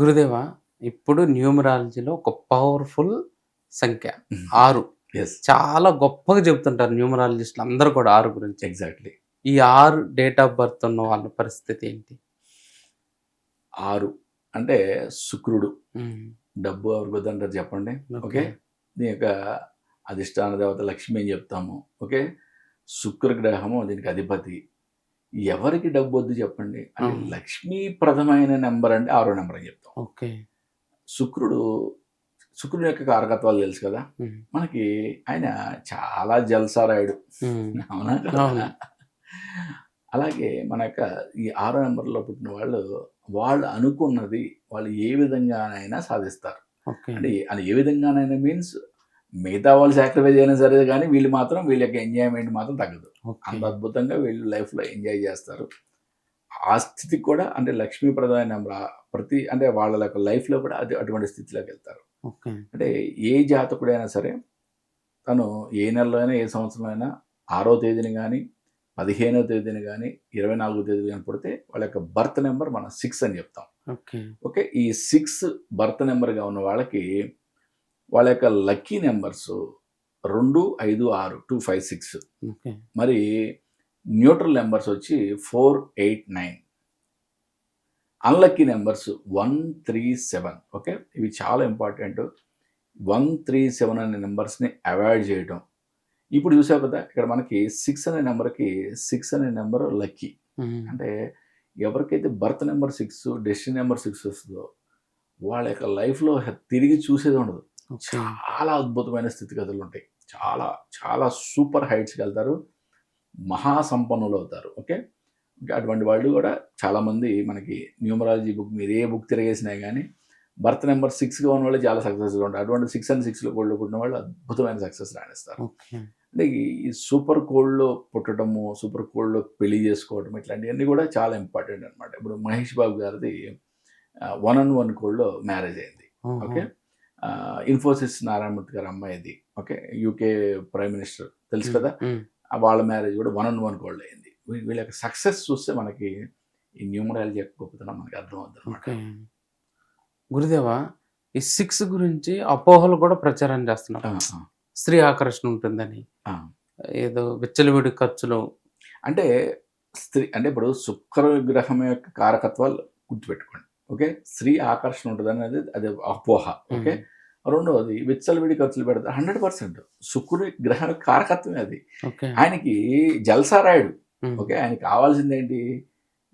గురుదేవా, ఇప్పుడు న్యూమరాలజీలో ఒక పవర్‌ఫుల్ సంఖ్య 6. యెస్. చాలా గొప్పగా చెప్తుంటారు న్యూమరాలజిస్టులు అందరూ కూడా 6 గురించి. ఎగ్జాక్ట్‌లీ. ఈ 6 డేట్ ఆఫ్ బర్త్ ఉన్న వాళ్ళ పరిస్థితి ఏంటి? 6 అంటే శుక్రుడు. హ్మ్. డబ్బు ఎవరికి వద్దంటారు చెప్పండి? ఓకే. ఓకే. దీని యొక్క అధిష్టాన దేవత లక్ష్మి అని చెప్తాము. ఓకే. శుక్రగ్రహము దీనికి అధిపతి. ఎవరికి డబ్బు వద్దు చెప్పండి? అంటే అవును. లక్ష్మీప్రదమైన నెంబర్ అంటే 6 నెంబర్ అని చెప్తాం. ఓకే. శుక్రుడి యొక్క కారకత్వాలు తెలుసు కదా! హ్మ్. మనకి ఆయన చాలా జల్సారాయుడు. హ్మ్. అవునా కదా! అవును. అలాగే మన యొక్క ఈ 6 నెంబర్‌లో పుట్టిన వాళ్ళు అనుకున్నది వాళ్ళు ఏ విధంగానైనా సాధిస్తారు. ఓకే. అంటే అది ఏ విధంగానైనా మీన్స్ మిగతా వాళ్ళు సాక్రిఫైస్ అయినా సరే గానీ వీళ్ళు మాత్రం వీళ్ళ యొక్క ఎంజాయ్‌మెంట్ మాత్రం తగ్గదు. ఓకే. అంత అద్భుతంగా వీళ్ళు లైఫ్‌లో ఎంజాయ్ చేస్తారు. ఆ స్థితికి కూడా అంటే లక్ష్మీప్రదమైన నెంబర్ అంటే వాళ్ళ యొక్క లైఫ్‌లో కూడా అటువంటి స్థితిలోకెళ్తారు. ఓకే. అంటే ఏ జాతకుడైనా సరే తను ఏ నెలలో అయినా, ఏ సంవత్సరంలో అయినా 6వ తేదీన గానీ, 15వ తేదీన గానీ, 24వ తేదీన గానీ పుడితే వాళ్ళ యొక్క బర్త్ నెంబర్ మనం 6 అని చెప్తాం. ఓకే. ఓకే. ఈ 6 బర్త్ నెంబర్‌గా ఉన్న వాళ్ళకి వాళ్ళ యొక్క లక్కీ నంబర్స్ 2, 5, 6 2, 5, 6. ఓకే. మరి న్యూట్రల్ నంబర్స్ వచ్చి 4, 8, 9. Unlucky numbers 1, 3, 7. ఓకే. ఇవి చాలా ఇంపార్టెంట్. 1, 3, 7 అనే నంబర్స్‌ని అవాయిడ్ చేయటం. ఇప్పుడు చూసావు కదా! ఇక్కడ మనకి 6 అనే నంబర్‌కి 6 అనే నంబర్ లక్కీ. హ్మ్. అంటే ఎవరికైతే బర్త్ నంబర్ 6, డెస్టినీ నంబర్ 6 వస్తదో వాళ్ళ యొక్క లైఫ్‌లో తిరిగి చూసేది ఉండదు. ఓకే. చాలా అద్భుతమైన స్థితిగతులు ఉంటాయి. చాలా, చాలా సూపర్ హైట్స్‌కెళ్తారు. మహాసంపన్నులవుతారు. ఓకే. అటువంటి వాళ్ళు కూడా చాలామంది మనకి న్యూమరాలజీ బుక్ మీరు ఏ బుక్ తిరగేసినా గానీ బర్త్ నెంబర్ 6గా ఉన్నవాళ్ళు చాలా సక్సెస్‌గా ఉంటారు. అటువంటి 6 అండ్ 6లో కోడ్‌లో పుట్టిన వాళ్ళు అద్భుతమైన సక్సెస్ రాణిస్తారు. ఓకే. అంటే ఈ సూపర్ కోడ్‌లో పుట్టడము, సూపర్ కోడ్‌లో పెళ్లి చేసుకోవడం ఇట్లాంటివన్నీ కూడా చాలా ఇంపార్టెంట్ అనమాట. ఇప్పుడు మహేష్ బాబు గారిది 1 and 1 కోడ్‌లో మ్యారేజ్ అయింది. ఓహో! ఓకే. ఇన్ఫోసిస్ నారాయణమూర్తి గారి అమ్మాయిది. ఓకే. యూకే ప్రైమ్ మినిస్టర్ తెలుసు హ్మ్. కదా! హ్మ్. వాళ్ళ మ్యారేజ్ కూడా 1 and 1 కోడ్‌లో అయింది. వీళ్ళ యొక్క సక్సెస్ చూస్తే మనకి ఈ న్యూమరాలజీ యొక్క గొప్పతనం మనకి అర్థమవుద్దనమాట. ఓకే. గురుదేవా, ఈ 6 గురించి అపోహలు కూడా ప్రచారం చేస్తున్నారు. ఆ! ఆ! స్త్రీ ఆకర్షణ ఉంటుందని. ఆ! ఏదో విచ్చలవిడి ఖర్చులు. అంటే అంటే ఇప్పుడు శుక్ర గ్రహం యొక్క కారకత్వాలు గుర్తుపెట్టుకోండి. ఓకే. స్త్రీ ఆకర్షణ ఉంటదనేది అది అపోహ. ఓకే. హ్మ్. రెండవది విచ్చలవిడి ఖర్చులు పెడతారు. 100% శుక్రుడి గ్రహం యొక్క కారకత్వమే అది. ఓకే. ఆయనకి జల్సారాయుడు. హ్మ్. ఓకే. ఆయనకి కావాల్సిందేంటి?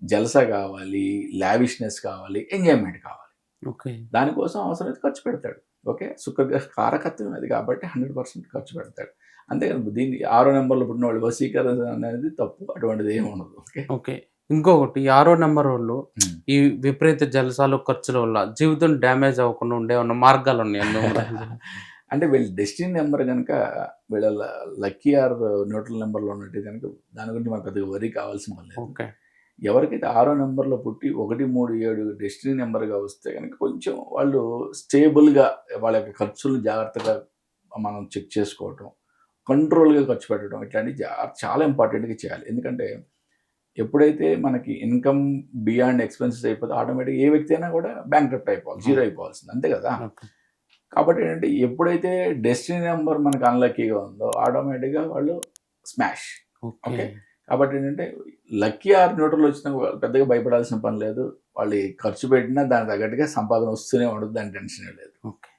జల్సా కావాలి, లావిష్‌నెస్ కావాలి, ఎంజాయ్‌మెంట్ కావాలి. ఓకే. దానికోసం అవసరమైతే ఖర్చు పెడతాడు. ఓకే. శుక్రగ్రహ కారకత్వం అది కాబట్టి 100% ఖర్చు పెడతాడు. అంతేగాని దీన్ని 6 నంబర్‌లో పుట్టినవాళ్ళు వశీకరణ అనేది తప్పు. అటువంటిది ఏమి ఉండదు. ఓకే. ఓకే. ఇంకొకటి 6 నంబరోళ్ళు హ్మ్. ఈ విపరీత జలసాలు, ఖర్చుల వల్ల జీవితం డ్యామేజ్ అవ్వకుండా ఉండే ఏమన్నా మార్గాలున్నాయా న్యూమరాలజీలో? అంటే వీళ్ళ డెస్టినీ నంబర్ గనక వీళ్ళ లక్కీ ఆర్ న్యూట్రల్ నంబర్‌లో ఉన్నట్టు గనక దాని గురించి మనకు పెద్దగా వరీ కావాల్సిన పని లేదు. ఓకే. ఎవరికైతే 6 నంబర్‌లో పుట్టి 1, 3, 7 డెస్టినీ నంబర్‌గా వస్తే గనక కొంచెం వాళ్ళు స్టేబుల్‌గా వాళ్ళ యొక్క ఖర్చులను జాగ్రత్తగా మనం చెక్ చేసుకోవటం, కంట్రోల్‌గా ఖర్చు పెట్టడం ఇట్లాంటివి చాలా ఇంపార్టెంట్‌గా చేయాలి. ఎందుకంటే ఎప్పుడైతే మనకి ఇన్‌కమ్ బియాండ్ ఎక్స్‌పెన్సెస్ అయిపోతే ఆటోమేటిక్‌గా ఏ వ్యక్తి అయినా కూడా బ్యాంక్రప్ట్ అయిపోవాలి. జీరో అయిపోవాల్సింది. అంతే కదా! ఓకే. కాబట్టి ఏంటంటే ఎప్పుడైతే డెస్టినీ నంబర్ మనకు అన్‌లక్కీగా ఉందో ఆటోమేటిక్‌గా వాళ్ళు స్మాష్. ఓకే. ఓకే. కాబట్టి ఏంటంటే లక్కీ ఆర్ న్యూట్రల్ వచ్చినా పెద్దగా భయపడాల్సిన పని లేదు. వాళ్ళు ఖర్చు పెట్టినా దానికి తగ్గట్టుగా సంపాదన వస్తూనే ఉండదు. దాని టెన్షనే లేదు. ఓకే.